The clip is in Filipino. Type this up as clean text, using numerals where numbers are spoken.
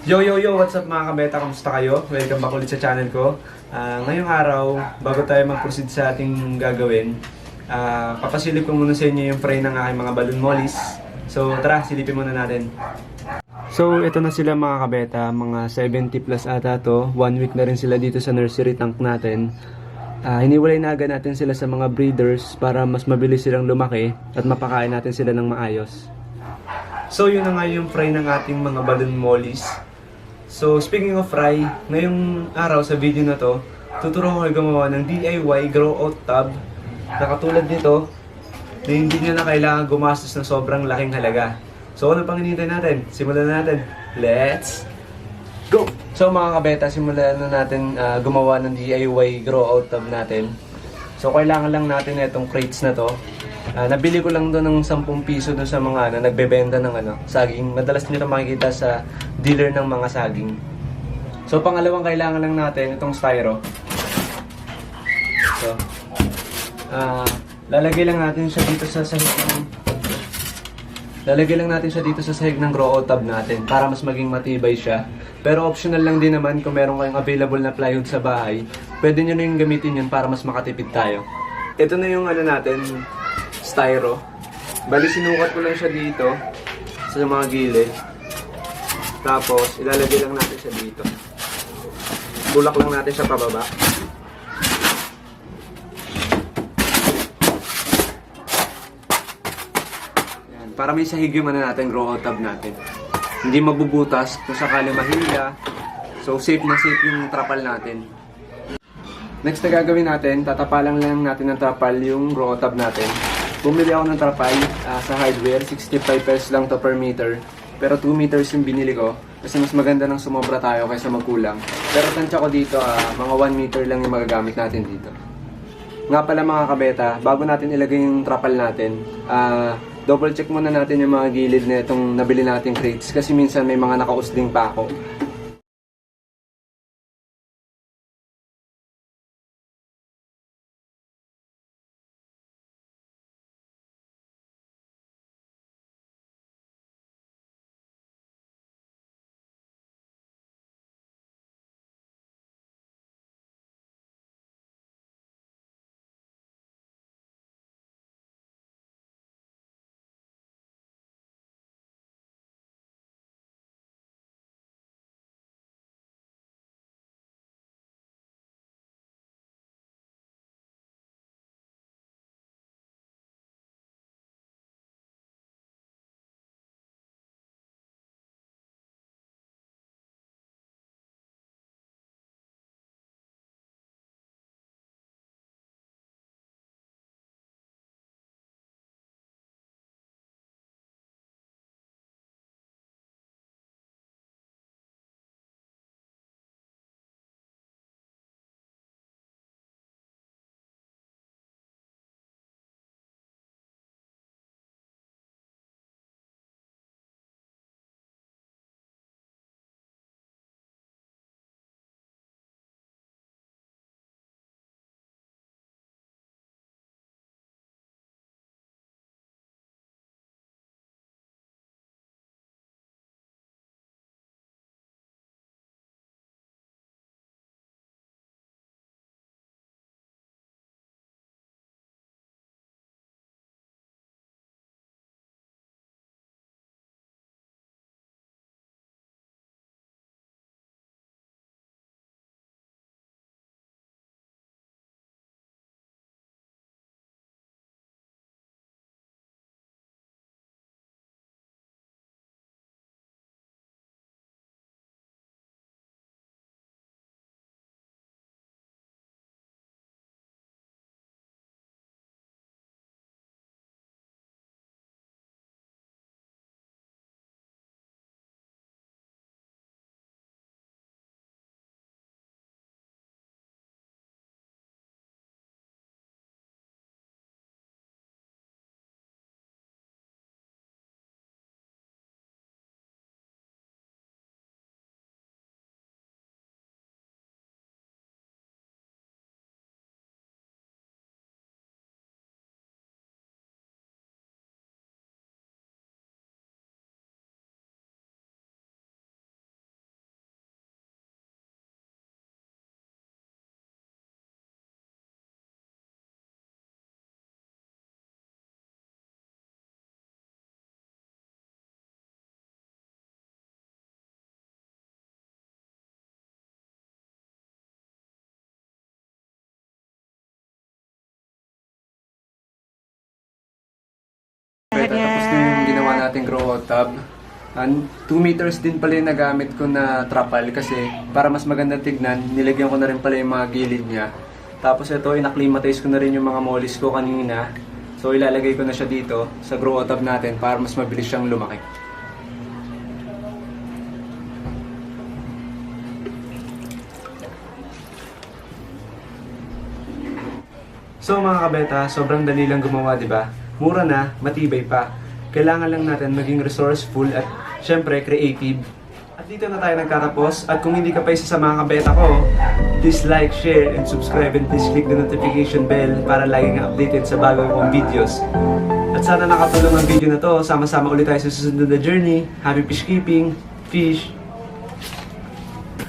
Yo, what's up mga kabeta? Kamusta kayo? Welcome back ulit sa channel ko. Ngayong araw, bago tayo mag-proceed sa ating gagawin, papasilip ko muna sa inyo yung fry ng aking mga balloon mollies. So tara, silipin muna natin. So ito na sila mga kabeta, mga 70 plus ata to. 1 week na rin sila dito sa nursery tank natin. Hiniwalay na agad natin sila sa mga breeders para mas mabilis silang lumaki at mapakain natin sila ng maayos. So yun na nga yung fry ng ating mga balloon mollies. So, speaking of fry, ngayong araw sa video na to, tuturo ko kayo gumawa ng DIY grow out tub na katulad nito na hindi nyo na kailangan gumastos ng sobrang laking halaga. So, ano pang hinihintay natin? Simulan na natin. Let's go! So, mga kabeta, simulan na natin gumawa ng DIY grow out tub natin. So, kailangan lang natin itong crates na to. Nabili ko lang doon ng 10 piso doon sa mga nagbebenta ng saging. Madalas nyo na makikita sa dealer ng mga saging. So pangalawang kailangan lang natin itong styro. So lalagay lang natin siya dito sa sahig ng grow out tub natin para mas maging matibay siya. Pero optional lang din naman kung meron kayong available na plywood sa bahay. Pwede nyo na yung gamitin yun para mas makatipid tayo. Ito na yung natin, styro. Bali sinukat ko lang siya dito sa mga gilid. Tapos ilalagay lang natin siya dito. Bulak lang natin siya pababa. Yan, para may sahig yung natin grow out tub natin. Hindi mabubutas kung sakali mahila. So safe na safe yung trapal natin. Next na gagawin natin, tatapalan lang natin ng trapal yung grow out tub natin. Bumili ako ng trapal sa hardware, 65 pesos lang to per meter. Pero 2 meters yung binili ko kasi mas maganda nang sumobra tayo kaysa magkulang. Pero tansya ko dito, mga 1 meter lang yung magagamit natin dito. Nga pala mga kabeta, bago natin ilagay yung trapal natin, double check muna natin yung mga gilid na itong nabili nating crates kasi minsan may mga nakausling pa ako. Tapos na yung ginawa nating grow out tub. 2 meters din pala yung nagamit ko na trapal kasi para mas maganda tignan, nilagyan ko na rin pala yung mga gilid niya. Tapos ito, inaklimatize ko na rin yung mga mollies ko kanina. So ilalagay ko na siya dito sa grow out tub natin para mas mabilis siyang lumaki. So mga kabeta, sobrang dali lang gumawa, di ba? Mura na, matibay pa. Kailangan lang natin maging resourceful at syempre creative. At dito na tayo nagtatapos. At kung hindi ka pa isa sa mga kabeta ko, please like, share, and subscribe, and please click the notification bell para laging updated sa bago kong videos. At sana nakatulong ang video na to. Sama-sama ulit tayo sa susunod na journey. Happy fish keeping! Fish!